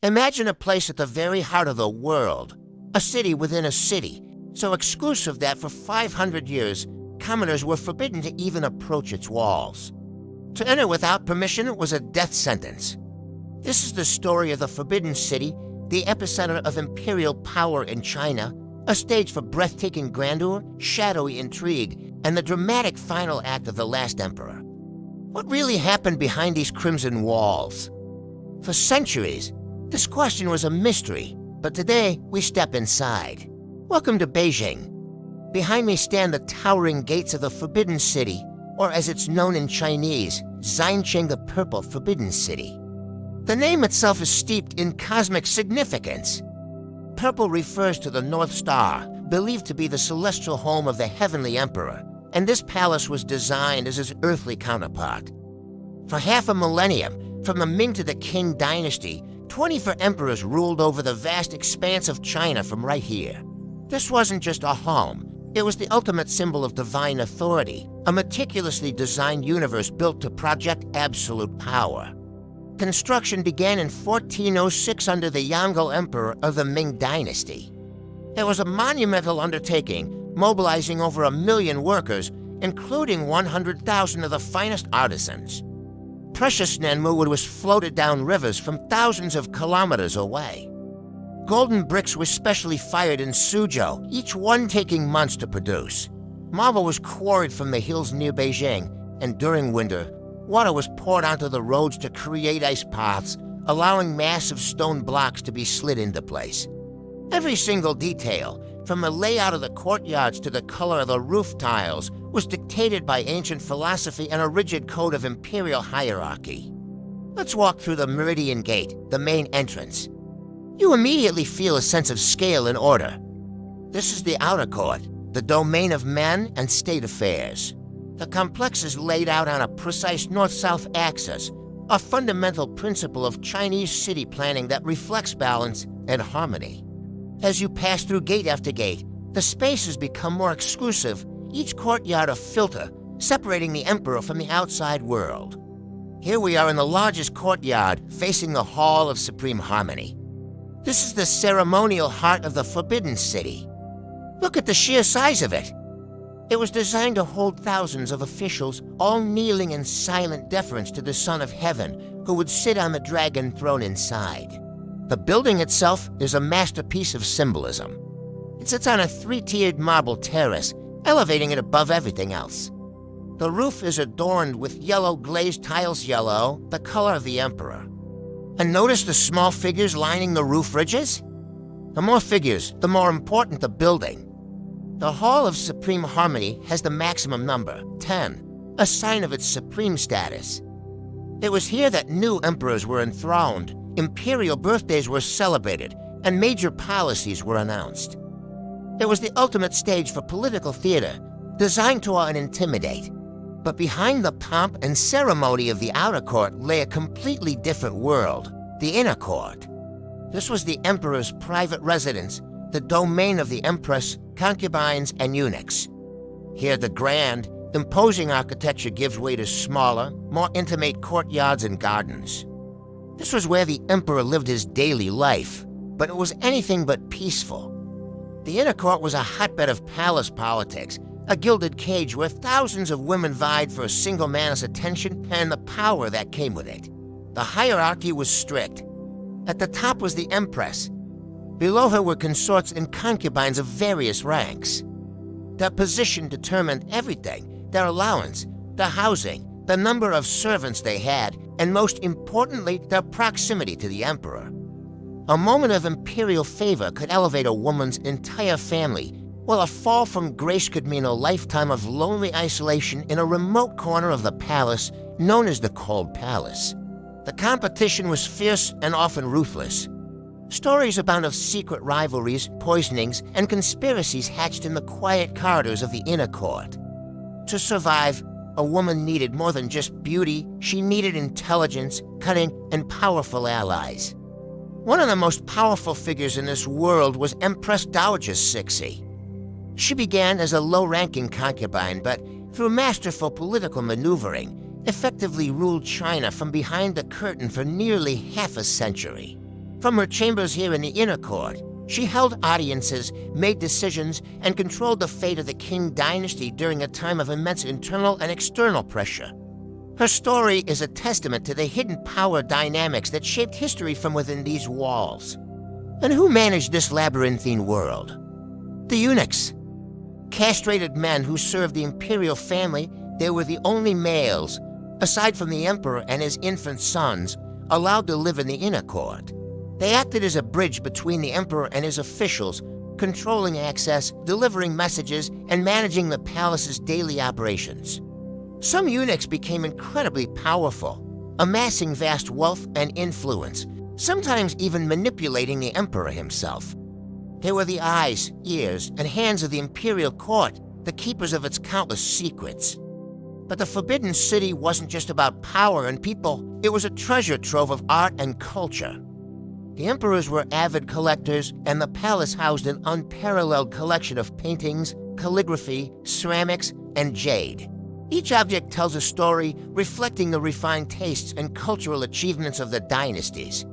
Imagine a place at the very heart of the world, a city within a city, so exclusive that for 500 years, commoners were forbidden to even approach its walls. To enter without permission was a death sentence. This is the story of the Forbidden City, the epicenter of imperial power in China, a stage for breathtaking grandeur, shadowy intrigue, and the dramatic final act of the last emperor. What really happened behind these crimson walls? For centuries, this question was a mystery, but today we step inside. Welcome to Beijing. Behind me stand the towering gates of the Forbidden City, or as it's known in Chinese, Xianqing, the Purple Forbidden City. The name itself is steeped in cosmic significance. Purple refers to the North Star, believed to be the celestial home of the heavenly emperor, and this palace was designed as his earthly counterpart. For half a millennium, from the Ming to the Qing dynasty, 24 emperors ruled over the vast expanse of China from right here. This wasn't just a home. It was the ultimate symbol of divine authority, a meticulously designed universe built to project absolute power. Construction began in 1406 under the Yongle Emperor of the Ming Dynasty. It was a monumental undertaking, mobilizing over 1 million workers, including 100,000 of the finest artisans. Precious Nanmu wood was floated down rivers from thousands of kilometers away. Golden bricks were specially fired in Suzhou, each one taking months to produce. Marble was quarried from the hills near Beijing, and during winter, water was poured onto the roads to create ice paths, allowing massive stone blocks to be slid into place. Every single detail, from the layout of the courtyards to the color of the roof tiles, was dictated by ancient philosophy and a rigid code of imperial hierarchy. Let's walk through the Meridian Gate, the main entrance. You immediately feel a sense of scale and order. This is the outer court, the domain of men and state affairs. The complex is laid out on a precise north-south axis, a fundamental principle of Chinese city planning that reflects balance and harmony. As you pass through gate after gate, the spaces become more exclusive, each courtyard a filter, separating the emperor from the outside world. Here we are in the largest courtyard, facing the Hall of Supreme Harmony. This is the ceremonial heart of the Forbidden City. Look at the sheer size of it. It was designed to hold thousands of officials, all kneeling in silent deference to the Son of Heaven, who would sit on the dragon throne inside. The building itself is a masterpiece of symbolism. It sits on a 3-tiered marble terrace, elevating it above everything else. The roof is adorned with yellow glazed tiles, yellow, the color of the emperor. And notice the small figures lining the roof ridges? The more figures, the more important the building. The Hall of Supreme Harmony has the maximum number, 10, a sign of its supreme status. It was here that new emperors were enthroned, imperial birthdays were celebrated, and major policies were announced. It was the ultimate stage for political theater, designed to awe and intimidate. But behind the pomp and ceremony of the outer court lay a completely different world, the inner court. This was the emperor's private residence, the domain of the empress, concubines, and eunuchs. Here the grand, imposing architecture gives way to smaller, more intimate courtyards and gardens. This was where the emperor lived his daily life, but it was anything but peaceful. The inner court was a hotbed of palace politics, a gilded cage where thousands of women vied for a single man's attention and the power that came with it. The hierarchy was strict. At the top was the empress. Below her were consorts and concubines of various ranks. Their position determined everything: their allowance, their housing, the number of servants they had, and most importantly, their proximity to the emperor. A moment of imperial favor could elevate a woman's entire family, while a fall from grace could mean a lifetime of lonely isolation in a remote corner of the palace known as the Cold Palace. The competition was fierce and often ruthless. Stories abound of secret rivalries, poisonings, and conspiracies hatched in the quiet corridors of the inner court. To survive, a woman needed more than just beauty. She needed intelligence, cunning, and powerful allies. One of the most powerful figures in this world was Empress Dowager Cixi. She began as a low-ranking concubine, but through masterful political maneuvering, effectively ruled China from behind the curtain for nearly half a century. From her chambers here in the inner court, she held audiences, made decisions, and controlled the fate of the Qing dynasty during a time of immense internal and external pressure. Her story is a testament to the hidden power dynamics that shaped history from within these walls. And who managed this labyrinthine world? The eunuchs. Castrated men who served the imperial family, they were the only males, aside from the emperor and his infant sons, allowed to live in the inner court. They acted as a bridge between the emperor and his officials, controlling access, delivering messages, and managing the palace's daily operations. Some eunuchs became incredibly powerful, amassing vast wealth and influence, sometimes even manipulating the emperor himself. They were the eyes, ears, and hands of the imperial court, the keepers of its countless secrets. But the Forbidden City wasn't just about power and people, it was a treasure trove of art and culture. The emperors were avid collectors, and the palace housed an unparalleled collection of paintings, calligraphy, ceramics, and jade. Each object tells a story reflecting the refined tastes and cultural achievements of the dynasties.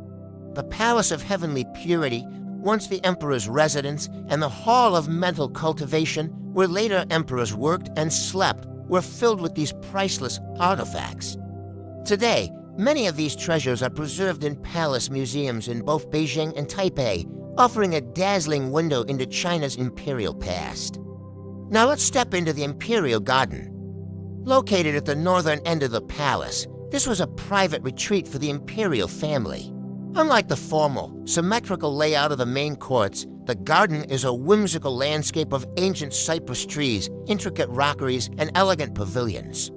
The Palace of Heavenly Purity, once the emperor's residence, and the Hall of Mental Cultivation, where later emperors worked and slept, were filled with these priceless artifacts. Today, many of these treasures are preserved in palace museums in both Beijing and Taipei, offering a dazzling window into China's imperial past. Now let's step into the Imperial Garden. Located at the northern end of the palace, this was a private retreat for the imperial family. Unlike the formal, symmetrical layout of the main courts, the garden is a whimsical landscape of ancient cypress trees, intricate rockeries, and elegant pavilions.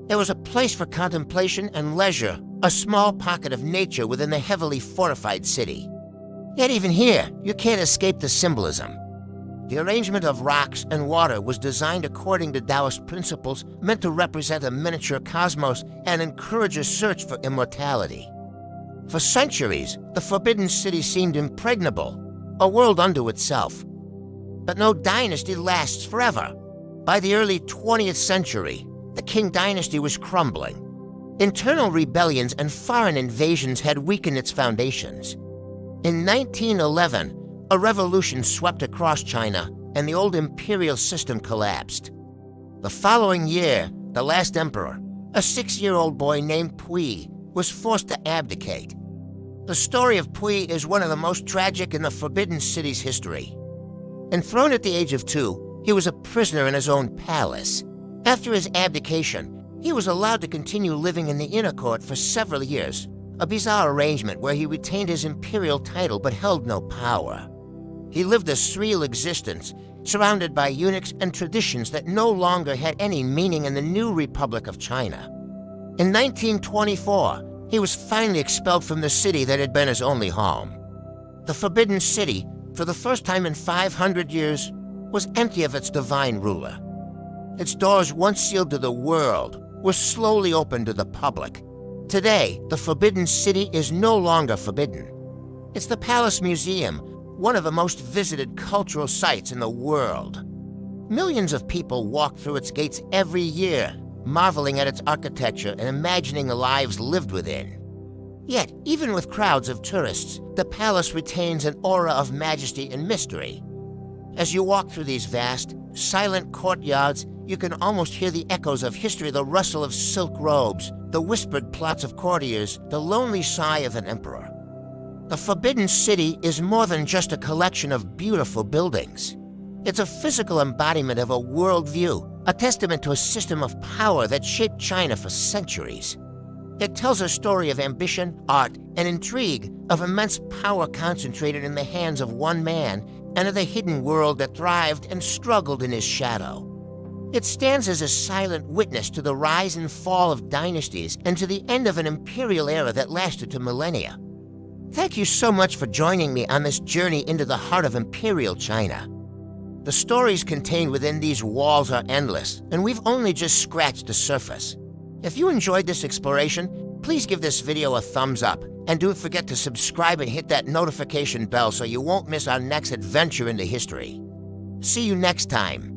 It was a place for contemplation and leisure, a small pocket of nature within the heavily fortified city. Yet even here, you can't escape the symbolism. The arrangement of rocks and water was designed according to Taoist principles meant to represent a miniature cosmos and encourage a search for immortality. For centuries, the Forbidden City seemed impregnable, a world unto itself. But no dynasty lasts forever. By the early 20th century, the Qing dynasty was crumbling. Internal rebellions and foreign invasions had weakened its foundations. In 1911, a revolution swept across China, and the old imperial system collapsed. The following year, the last emperor, a 6-year-old boy named Puyi, was forced to abdicate. The story of Puyi is one of the most tragic in the Forbidden City's history. Enthroned at the age of 2, he was a prisoner in his own palace. After his abdication, he was allowed to continue living in the inner court for several years, a bizarre arrangement where he retained his imperial title but held no power. He lived a surreal existence, surrounded by eunuchs and traditions that no longer had any meaning in the new Republic of China. In 1924, he was finally expelled from the city that had been his only home. The Forbidden City, for the first time in 500 years, was empty of its divine ruler. Its doors, once sealed to the world, were slowly opened to the public. Today, the Forbidden City is no longer forbidden. It's the Palace Museum, one of the most visited cultural sites in the world. Millions of people walk through its gates every year, marveling at its architecture and imagining the lives lived within. Yet, even with crowds of tourists, the palace retains an aura of majesty and mystery. As you walk through these vast, silent courtyards, you can almost hear the echoes of history, the rustle of silk robes, the whispered plots of courtiers, the lonely sigh of an emperor. The Forbidden City is more than just a collection of beautiful buildings. It's a physical embodiment of a worldview, a testament to a system of power that shaped China for centuries. It tells a story of ambition, art, and intrigue, of immense power concentrated in the hands of one man, and of the hidden world that thrived and struggled in his shadow. It stands as a silent witness to the rise and fall of dynasties and to the end of an imperial era that lasted to millennia. Thank you so much for joining me on this journey into the heart of Imperial China. The stories contained within these walls are endless, and we've only just scratched the surface. If you enjoyed this exploration, please give this video a thumbs up, and don't forget to subscribe and hit that notification bell so you won't miss our next adventure into history. See you next time.